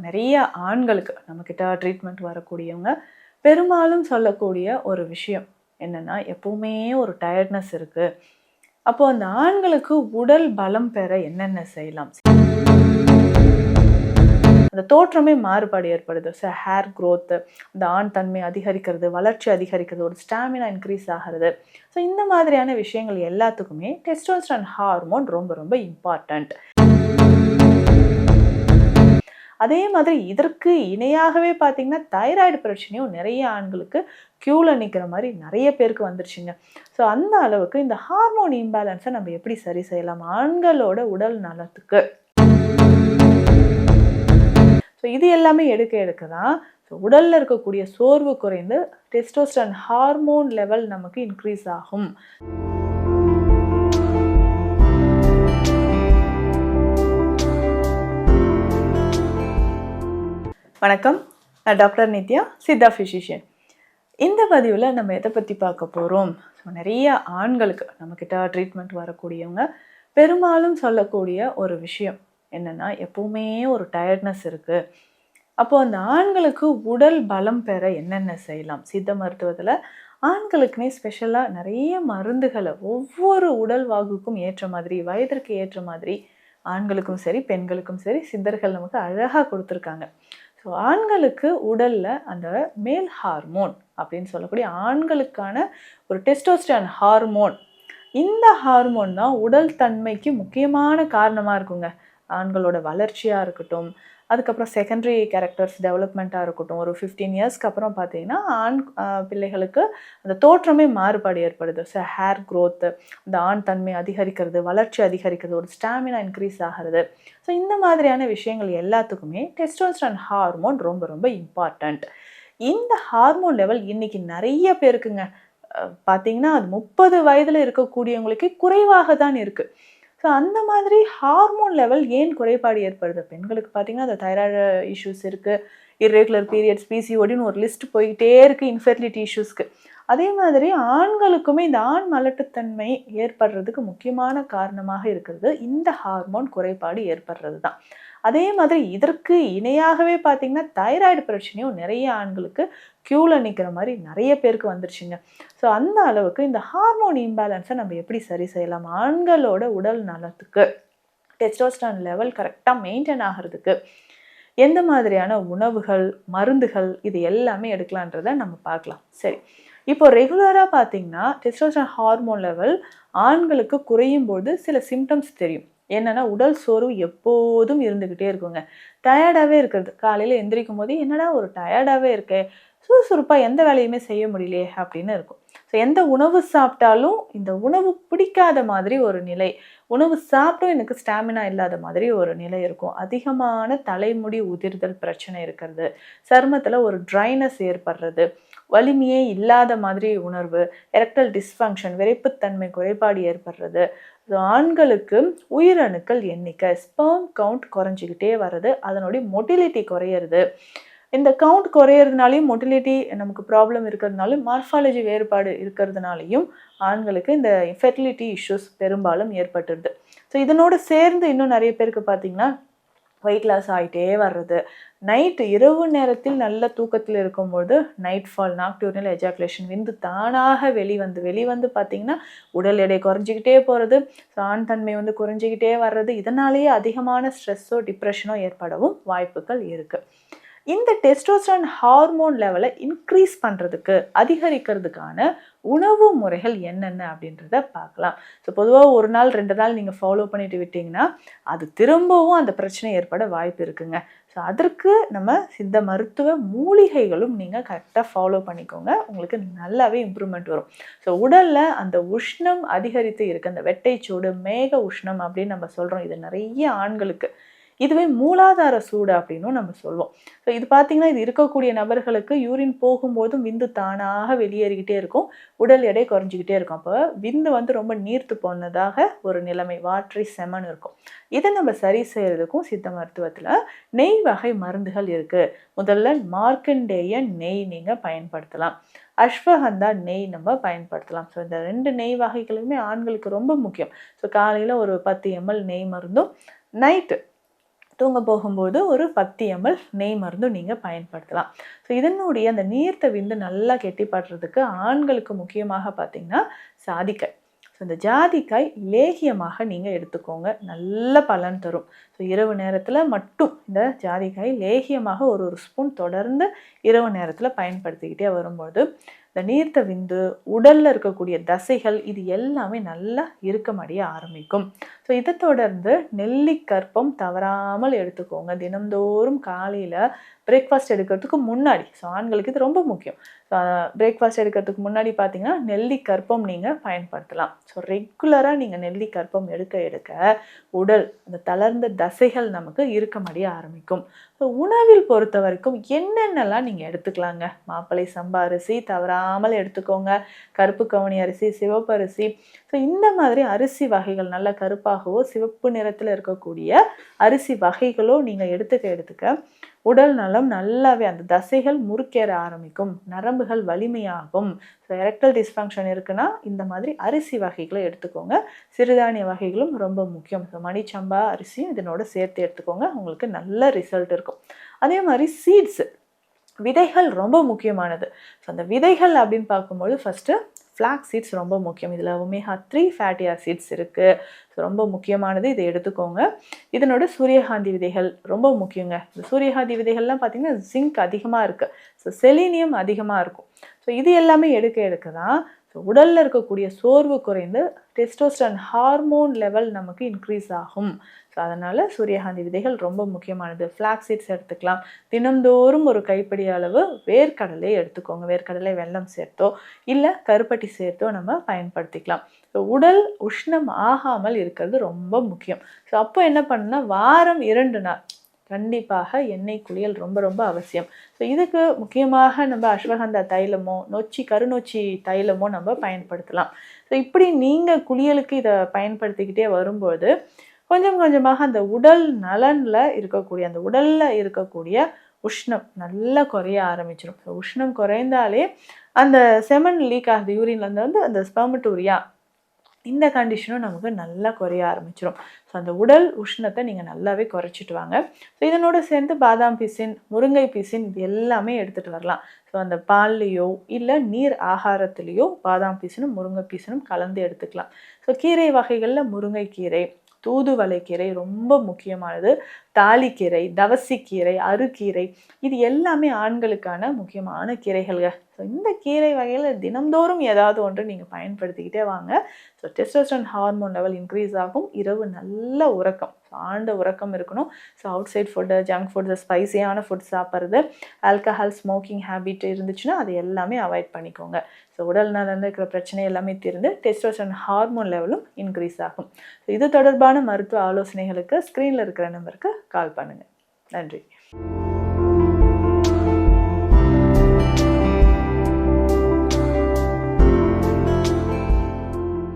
நிறைய ஆண்களுக்கு நம்மக்கிட்ட ட்ரீட்மெண்ட் வரக்கூடியவங்க பெரும்பாலும் சொல்லக்கூடிய ஒரு விஷயம் என்னன்னா, எப்பவுமே ஒரு டயர்ட்னஸ் இருக்கு. அப்போ அந்த ஆண்களுக்கு உடல் பலம் பெற என்னென்ன செய்யலாம்? அந்த தோற்றமே மாறுபாடு ஏற்படுது. ஹேர் க்ரோத், அந்த ஆண் தன்மை அதிகரிக்கிறது, வளர்ச்சி அதிகரிக்கிறது, ஒரு ஸ்டாமினா இன்க்ரீஸ் ஆகிறது. ஸோ இந்த மாதிரியான விஷயங்கள் எல்லாத்துக்குமே டெஸ்டோஸ்டெரான் ஹார்மோன் ரொம்ப ரொம்ப இம்பார்ட்டண்ட். அதே மாதிரி இதற்கு இணையாகவே பார்த்தீங்கன்னா, தைராய்டு பிரச்சனையும் நிறைய ஆண்களுக்கு க்யூல நிற்கிற மாதிரி நிறைய பேருக்கு வந்துருச்சுங்க. ஸோ அந்த அளவுக்கு இந்த ஹார்மோன் இம்பேலன்ஸை நம்ம எப்படி சரி செய்யலாம் ஆண்களோட உடல் நலத்துக்கு? ஸோ இது எல்லாமே எடுக்க தான் உடல்ல இருக்கக்கூடிய சோர்வு குறைந்து டெஸ்டோஸ்டெரான் ஹார்மோன் லெவல் நமக்கு இன்க்ரீஸ் ஆகும். வணக்கம், நான் டாக்டர் நித்யா, சித்தா ஃபிசிஷியன். இந்த பதிவில் நம்ம எதை பற்றி பார்க்க போகிறோம்? ஸோ நிறைய ஆண்களுக்கு நம்மக்கிட்ட ட்ரீட்மெண்ட் வரக்கூடியவங்க பெரும்பாலும் சொல்லக்கூடிய ஒரு விஷயம் என்னென்னா, எப்பவுமே ஒரு டயர்ட்னஸ் இருக்குது. அப்போது அந்த ஆண்களுக்கு உடல் பலம் பெற என்னென்ன செய்யலாம்? சித்த மருத்துவத்தில் ஆண்களுக்குனே ஸ்பெஷலாக நிறைய மருந்துகளை ஒவ்வொரு உடல் வாகுக்கும் ஏற்ற மாதிரி, வயதிற்கு ஏற்ற மாதிரி ஆண்களுக்கும் சரி பெண்களுக்கும் சரி சித்தர்கள் நமக்கு அழகாக கொடுத்துருக்காங்க. ஸோ ஆண்களுக்கு உடலில் அந்த மேல் ஹார்மோன் அப்படின்னு சொல்லக்கூடிய ஆண்களுக்கான ஒரு டெஸ்டோஸ்டெரான் ஹார்மோன், இந்த ஹார்மோன் தான் உடல் தன்மைக்கு முக்கியமான காரணமாக இருக்குங்க. ஆண்களோட வளர்ச்சியாக இருக்கட்டும், அதுக்கப்புறம் செகண்டரி கேரக்டர்ஸ் டெவலப்மெண்ட்டாக இருக்கட்டும், ஒரு 15 இயர்ஸ்க்கு அப்புறம் பார்த்தீங்கன்னா ஆண் பிள்ளைகளுக்கு அந்த தோற்றமே மாறுபாடு ஏற்படுது. ஹேர் க்ரோத், அந்த ஆண் தன்மை அதிகரிக்கிறது, வளர்ச்சி அதிகரிக்கிறது, ஒரு ஸ்டாமினா இன்க்ரீஸ் ஆகிறது. ஸோ இந்த மாதிரியான விஷயங்கள் எல்லாத்துக்குமே டெஸ்டோஸ்டெரான் ஹார்மோன் ரொம்ப ரொம்ப இம்பார்ட்டண்ட். இந்த ஹார்மோன் லெவல் இன்னைக்கு நிறைய பேருக்குங்க பார்த்தீங்கன்னா அது 30 வயதில் இருக்கக்கூடியவங்களுக்கு குறைவாக தான் இருக்குது. ஸோ அந்த மாதிரி ஹார்மோன் லெவல் ஏன் குறைபாடு ஏற்படுது? பெண்களுக்கு பார்த்தீங்கன்னா அந்த தைராய்டு இஷ்யூஸ் இருக்குது, இர்ரெகுலர் பீரியட்ஸ், பிசிஓடின்னு ஒரு லிஸ்ட் போய்கிட்டே இருக்குது இன்ஃபெர்டிலிட்டி இஷ்யூஸ்க்கு. அதே மாதிரி ஆண்களுக்குமே இந்த ஆண் மலட்டுத்தன்மை ஏற்படுறதுக்கு முக்கியமான காரணமாக இருக்கிறது இந்த ஹார்மோன் குறைபாடு ஏற்படுறது தான். அதே மாதிரி இதற்கு இணையாகவே பார்த்தீங்கன்னா தைராய்டு பிரச்சனையும் நிறைய ஆண்களுக்கு க்யூல நிற்கிற மாதிரி நிறைய பேருக்கு வந்துருச்சுங்க. ஸோ அந்த அளவுக்கு இந்த ஹார்மோன் இம்பேலன்ஸை நம்ம எப்படி சரி செய்யலாம் ஆண்களோட உடல் நலத்துக்கு? டெஸ்டோஸ்டெரான் லெவல் கரெக்டாக மெயின்டைன் ஆகிறதுக்கு எந்த மாதிரியான உணவுகள், மருந்துகள் இது எல்லாமே எடுக்கலான்றதை நம்ம பார்க்கலாம். சரி, இப்போ ரெகுலராக பார்த்தீங்கன்னா டெஸ்டோஸ்டெரான் ஹார்மோன் லெவல் ஆண்களுக்கு குறையும் போது சில சிம்டம்ஸ் தெரியும். என்னென்னா உடல் சோர்வு எப்போதும் இருந்துக்கிட்டே இருக்குங்க. டயர்டாகவே இருக்கிறது. காலையில் எந்திரிக்கும் போது என்னடா ஒரு டயர்டாகவே இருக்கே, சுறுசுறுப்பாக எந்த வேலையுமே செய்ய முடியலையே அப்படின்னு இருக்கும். ஸோ எந்த உணவு சாப்பிட்டாலும் இந்த உணவு பிடிக்காத மாதிரி ஒரு நிலை, உணவு சாப்பிட்டும் எனக்கு ஸ்டாமினா இல்லாத மாதிரி ஒரு நிலை இருக்கும். அதிகமான தலைமுடி உதிர்தல் பிரச்சனை இருக்கிறது, சருமத்தில் ஒரு ட்ரைனஸ் ஏற்படுறது, வலிமையே இல்லாத மாதிரி உணர்வு, எரெக்டல் டிஸ்ஃபங்க்ஷன், விரைப்புத்தன்மை குறைபாடு ஏற்படுறது, ஆண்களுக்கு உயிரணுக்கள் எண்ணிக்கை ஸ்பெர்ம் கவுண்ட் குறைஞ்சிக்கிட்டே வர்றது, அதனுடைய மொட்டிலிட்டி குறையிறது. இந்த கவுண்ட் குறையிறதுனாலையும் மொட்டிலிட்டி நமக்கு ப்ராப்ளம் இருக்கிறதுனாலும் மார்ஃபாலஜி வேறுபாடு இருக்கிறதுனாலையும் ஆண்களுக்கு இந்த ஃபெர்டிலிட்டி இஷ்யூஸ் பெரும்பாலும் ஏற்பட்டுருது. ஸோ இதனோடு சேர்ந்து இன்னும் நிறைய பேருக்கு பார்த்தீங்கன்னா வெயிட் லாஸ் ஆகிட்டே வர்றது, நைட்டு இரவு நேரத்தில் நல்ல தூக்கத்தில் இருக்கும்போது நைட் ஃபால், நாக்டூர்னல் எஜாகுலேஷன், விந்து தானாக வெளிவந்து பார்த்தீங்கன்னா உடல் எடை குறைஞ்சிக்கிட்டே போகிறது, ஆண் தன்மை குறைஞ்சிக்கிட்டே வர்றது. இதனாலேயே அதிகமான ஸ்ட்ரெஸ்ஸோ டிப்ரெஷனோ ஏற்படவும் வாய்ப்புகள் இருக்குது. இந்த டெஸ்டோஸ்டெரான் ஹார்மோன் லெவலை இன்க்ரீஸ் பண்ணுறதுக்கு, அதிகரிக்கிறதுக்கான உணவு முறைகள் என்னென்ன அப்படின்றத பார்க்கலாம். ஸோ பொதுவாக 1 நாள் 2 நாள் நீங்கள் ஃபாலோ பண்ணிட்டு விட்டிங்கன்னா அது திரும்பவும் அந்த பிரச்சனை ஏற்பட வாய்ப்பு இருக்குங்க. ஸோ அதற்கு நம்ம சித்த மருத்துவ மூலிகைகளும் நீங்கள் கரெக்டாக ஃபாலோ பண்ணிக்கோங்க, உங்களுக்கு நல்லாவே இம்ப்ரூவ்மெண்ட் வரும். ஸோ உடலில் அந்த உஷ்ணம் அதிகரித்து இருக்குது, அந்த வெட்டைச்சூடு, மேக உஷ்ணம் அப்படின்னு நம்ம சொல்கிறோம். இது நிறைய ஆண்களுக்கு, இதுவே மூலாதார சூடு அப்படின்னும் நம்ம சொல்லுவோம். ஸோ இது பார்த்தீங்கன்னா இது இருக்கக்கூடிய நபர்களுக்கு யூரின் போகும்போதும் விந்து தானாக வெளியேறிக்கிட்டே இருக்கும், உடல் எடை குறைஞ்சிக்கிட்டே இருக்கும். அப்போ விந்து ரொம்ப நீர்த்து போனதாக ஒரு நிலைமை, வாட்டரி செமன் இருக்கும். இதை நம்ம சரி செய்யறதுக்கும் சித்த மருத்துவத்தில் நெய் வகை மருந்துகள் இருக்குது. முதல்ல மார்க்கண்டேய நெய் நீங்கள் பயன்படுத்தலாம், அஸ்வகந்தா நெய் நம்ம பயன்படுத்தலாம். ஸோ இந்த 2 நெய் வகைகளுமே ஆண்களுக்கு ரொம்ப முக்கியம். ஸோ காலையில் ஒரு 10 ml நெய் மருந்தும், நைட்டு தூங்க போகும்போது ஒரு 10 ml நெய் மருந்தும் நீங்கள் பயன்படுத்தலாம். ஸோ இதனுடைய அந்த நீர்த்த விந்து நல்லா கெட்டிப்படுறதுக்கு ஆண்களுக்கு முக்கியமாக பார்த்தீங்கன்னா ஜாதிக்காய். ஸோ இந்த ஜாதிக்காய் லேகியமாக நீங்கள் எடுத்துக்கோங்க, நல்ல பலன் தரும். ஸோ இரவு நேரத்தில் மட்டும் இந்த ஜாதிக்காய் லேகியமாக ஒரு ஸ்பூன் தொடர்ந்து இரவு நேரத்தில் பயன்படுத்திக்கிட்டே வரும்போது இந்த நீர்த்த விந்து, உடலில் இருக்கக்கூடிய தசைகள் இது எல்லாமே நல்லா இறுக்கமடைய ஆரம்பிக்கும். ஸோ இதை தொடர்ந்து நெல்லிக்கற்பம் தவறாமல் எடுத்துக்கோங்க. தினம்தோறும் காலையில் பிரேக்ஃபாஸ்ட் எடுக்கிறதுக்கு முன்னாடி, ஸோ ஆண்களுக்கு இது ரொம்ப முக்கியம். பிரேக்ஃபாஸ்ட் எடுக்கிறதுக்கு முன்னாடி பார்த்தீங்கன்னா நெல்லிக்கற்பம் நீங்கள் பயன்படுத்தலாம். ஸோ ரெகுலராக நீங்கள் நெல்லிக்கற்பம் எடுக்க எடுக்க உடல் அந்த தளர்ந்த தசைகள் நமக்கு இறுக்கமடைய ஆரம்பிக்கும். ஸோ உணவில் பொறுத்த வரைக்கும் என்னென்னலாம் நீங்கள் எடுத்துக்கலாங்க? மாப்பிளை சம்பா அரிசி தவறாமல் எடுத்துக்கோங்க, கருப்பு கவுனி அரிசி, சிவப்பு அரிசி. ஸோ இந்த மாதிரி அரிசி வகைகள் நல்ல கருப்பாகவோ சிவப்பு நிறத்தில் இருக்கக்கூடிய அரிசி வகைகளோ நீங்கள் எடுத்துக்க உடல் நலம் நல்லாவே, அந்த தசைகள் முறுக்கேற ஆரம்பிக்கும், நரம்புகள் வலிமையாகும். ஸோ எரெக்டல் டிஸ்ஃபங்க்ஷன் இருக்குன்னா இந்த மாதிரி அரிசி வகைகளை எடுத்துக்கோங்க. சிறுதானிய வகைகளும் ரொம்ப முக்கியம். ஸோ மணிச்சம்பா அரிசியும் இதனோட சேர்த்து எடுத்துக்கோங்க, உங்களுக்கு நல்ல ரிசல்ட் இருக்கும். அதே மாதிரி சீட்ஸு, விதைகள் ரொம்ப முக்கியமானது. ஸோ அந்த விதைகள் அப்படின்னு பார்க்கும்போது ஃபஸ்ட்டு ஃப்ளாக்ஸ் சீட்ஸ் ரொம்ப முக்கியம். இதில் ஒமேகா 3 ஃபேட்டி ஆசிட்ஸ் இருக்குது. ஸோ ரொம்ப முக்கியமானது, இதை எடுத்துக்கோங்க. இதனோட சூரியகாந்தி விதைகள் ரொம்ப முக்கியங்க. இந்த சூரியகாந்தி விதைகள்லாம் பார்த்திங்கன்னா ஜிங்க் அதிகமாக இருக்குது, ஸோ செலீனியம் அதிகமாக இருக்கும். ஸோ இது எல்லாமே எடுக்க தான் ஸோ உடலில் இருக்கக்கூடிய சோர்வு குறைந்து டெஸ்டோஸ்டரான் ஹார்மோன் லெவல் நமக்கு இன்க்ரீஸ் ஆகும். ஸோ அதனால் சூரியகாந்தி விதைகள் ரொம்ப முக்கியமானது. ஃப்ளாக்ஸ் சீட்ஸ் எடுத்துக்கலாம். தினந்தோறும் ஒரு கைப்பிடி அளவு வேர்க்கடலை எடுத்துக்கோங்க. வேர்க்கடலை வெல்லம் சேர்த்தோ இல்லை கருப்பட்டி சேர்த்தோ நம்ம பயன்படுத்திக்கலாம். ஸோ உடல் உஷ்ணம் ஆகாமல் இருக்கிறது ரொம்ப முக்கியம். ஸோ அப்போ என்ன பண்ணுன்னா வாரம் 2 நாள் கண்டிப்பாக எண்ணெய் குளியல் ரொம்ப ரொம்ப அவசியம். ஸோ இதுக்கு முக்கியமாக நம்ம அஸ்வகந்தா தைலமோ கருநொச்சி தைலமோ நம்ம பயன்படுத்தலாம். ஸோ இப்படி நீங்கள் குளியலுக்கு இதை பயன்படுத்திக்கிட்டே வரும்போது கொஞ்சம் கொஞ்சமாக அந்த உடல் நலனில் இருக்கக்கூடிய அந்த உடலில் இருக்கக்கூடிய உஷ்ணம் நல்லா குறைய ஆரம்பிச்சிடும். ஸோ உஷ்ணம் குறைந்தாலே அந்த செமன் லீக் ஆகுது, யூரின்லேருந்து வந்து அந்த ஸ்பெர்மட்டூரியா, இந்த கண்டிஷனும் நமக்கு நல்லா குறைய ஆரம்பிச்சிடும். ஸோ அந்த உடல் உஷ்ணத்தை நீங்கள் நல்லாவே குறைச்சிட்டு வாங்க. ஸோ இதனோட சேர்ந்து பாதாம் பிசின், முருங்கை பிசின் இது எல்லாமே எடுத்துகிட்டு வரலாம். ஸோ அந்த பால்லையோ இல்லை நீர் ஆகாரத்துலேயோ பாதாம் பிசினும் முருங்கை பிசினும் கலந்து எடுத்துக்கலாம். ஸோ கீரை வகைகளில் முருங்கைக்கீரை, தூதுவளைக்கீரை ரொம்ப முக்கியமானது, தாலிக்கீரை, தவசிக்கீரை, அருக்கீரை இது எல்லாமே ஆண்களுக்கான முக்கியமான கீரைகள்ங்க. ஸோ இந்த கீரை வகையில் தினந்தோறும் ஏதாவது ஒன்று நீங்கள் பயன்படுத்திக்கிட்டே வாங்க. So testosterone hormone level increase ஆகும். இரவு நல்ல உறக்கம், ஸோ ஆழ்ந்த உறக்கம் இருக்கணும். So outside food, junk foods, ஸ்பைசியான ஃபுட் சாப்பிட்றது, ஆல்கஹால், ஸ்மோக்கிங் ஹேபிட் இருந்துச்சுன்னா அது எல்லாமே அவாய்ட் பண்ணிக்கோங்க. ஸோ உடல் நலனில் இருக்கிற பிரச்சனை எல்லாமே தீர்ந்து டெஸ்டோஸ்டரான் ஹார்மோன் லெவலும் இன்க்ரீஸ் ஆகும். ஸோ இது தொடர்பான மருத்துவ ஆலோசனைகளுக்கு ஸ்க்ரீனில் இருக்கிற நம்பருக்கு கால் பண்ணுங்கள். நன்றி.